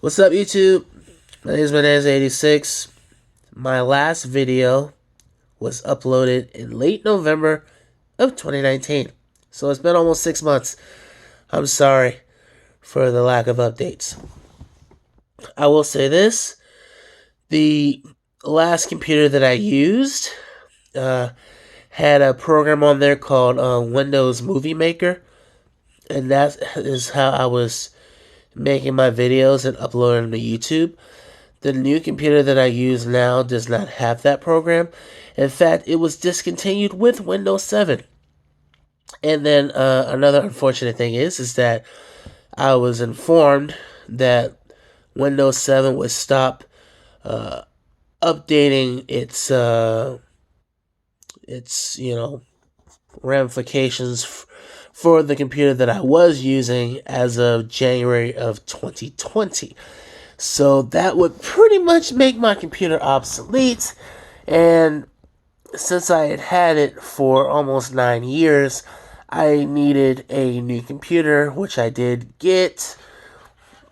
What's up, YouTube? My name is Menez86. My last video was uploaded in late November of 2019. So it's been almost 6 months. I'm sorry for the lack of updates. I will say this. The last computer that I used had a program on there called Windows Movie Maker. And that is how I was making my videos and uploading them to YouTube. The new computer that I use now does not have that program. In fact, it was discontinued with Windows 7. And then another unfortunate thing is that I was informed that Windows 7 would stop updating its ramifications for the computer that I was using as of January of 2020. So that would pretty much make my computer obsolete. And since I had had it for almost 9 years, I needed a new computer, which I did get.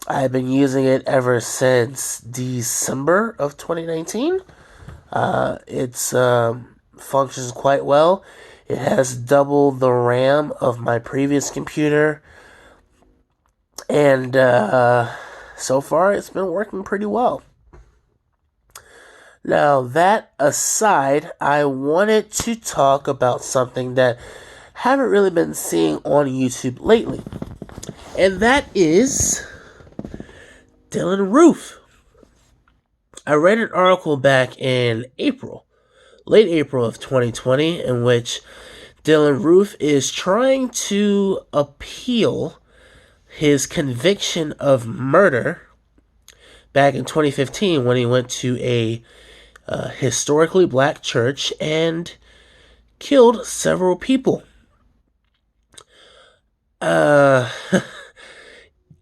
I've been using it ever since December of 2019. It's functions quite well. It has double the RAM of my previous computer. And so far, it's been working pretty well. Now, that aside, I wanted to talk about something that I haven't really been seeing on YouTube lately. And that is Dylann Roof. I read an article back in late April of 2020, in which Dylann Roof is trying to appeal his conviction of murder back in 2015 when he went to a historically black church and killed several people. I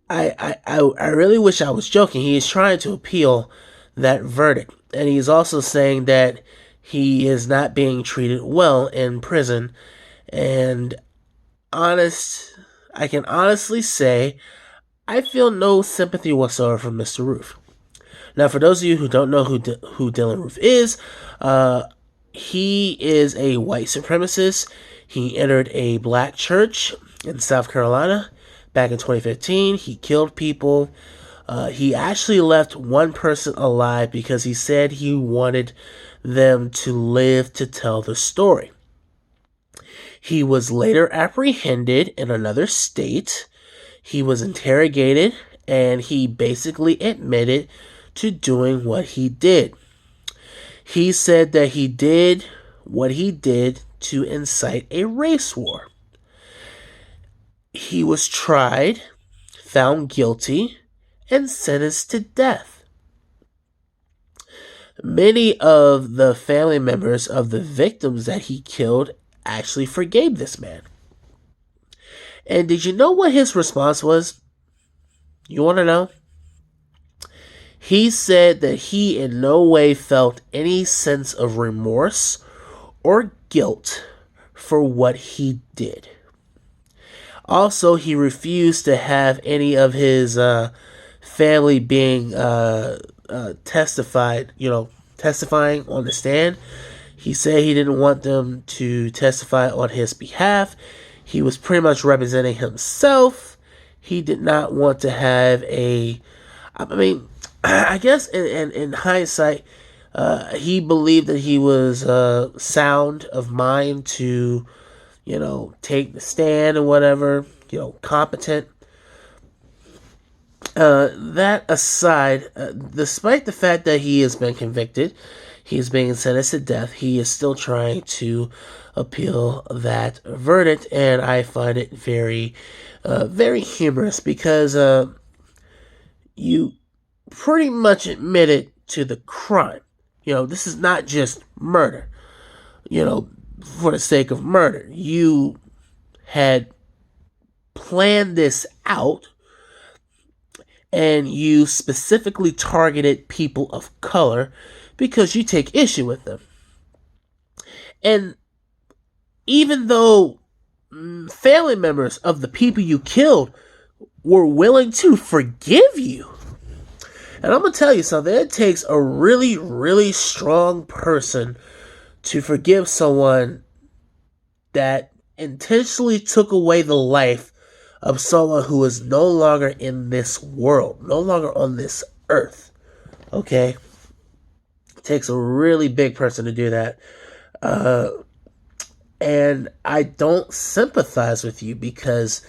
really wish I was joking. He is trying to appeal that verdict, and he's also saying that he is not being treated well in prison. And I can honestly say I feel no sympathy whatsoever for Mr. Roof. Now, for those of you who don't know who Dylann Roof is, he is a white supremacist. He entered a black church in South Carolina back in 2015. He killed people. He actually left one person alive because he said he wanted them to live to tell the story. He was later apprehended in another state. He was interrogated, and he basically admitted to doing what he did. He said that he did what he did to incite a race war. He was tried, found guilty, and sentenced to death. Many of the family members of the victims that he killed actually forgave this man. And did you know what his response was? You want to know? He said that he in no way felt any sense of remorse or guilt for what he did. Also, he refused to have any of his family being testifying on the stand. He said he didn't want them to testify on his behalf. He was pretty much representing himself. He did not want to have I guess in hindsight, he believed that he was sound of mind to, take the stand or whatever, competent. That aside, despite the fact that he has been convicted, he's being sentenced to death, he is still trying to appeal that verdict, and I find it very, very humorous because you pretty much admitted to the crime. This is not just murder, for the sake of murder. You had planned this out, and you specifically targeted people of color because you take issue with them. And even though family members of the people you killed were willing to forgive you, And I'm going to tell you something. It takes a really, really strong person to forgive someone that intentionally took away the life of someone who is no longer in this world, no longer on this earth. Okay? It takes a really big person to do that. And I don't sympathize with you because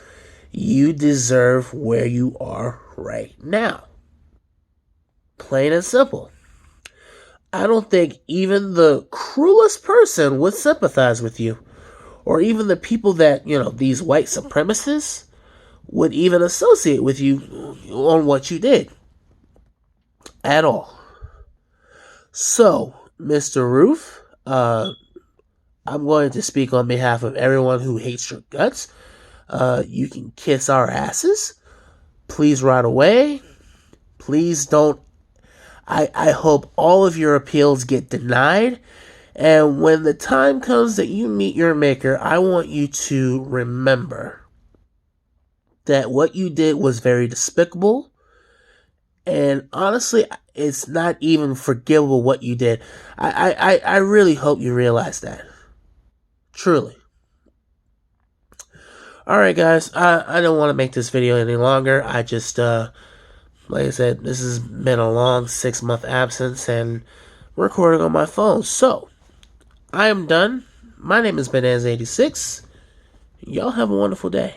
you deserve where you are right now. Plain and simple. I don't think even the cruelest person would sympathize with you. Or even the people that, these white supremacists would even associate with you on what you did. At all. So, Mr. Roof, I'm going to speak on behalf of everyone who hates your guts. You can kiss our asses. Please ride away. Please don't. I hope all of your appeals get denied. And when the time comes that you meet your maker, I want you to remember that what you did was very despicable. And honestly, it's not even forgivable what you did. I really hope you realize that. Truly. Alright guys, I don't want to make this video any longer. I just, like I said, this has been a long 6-month absence and recording on my phone. So, I am done. My name is Benaz86. Y'all have a wonderful day.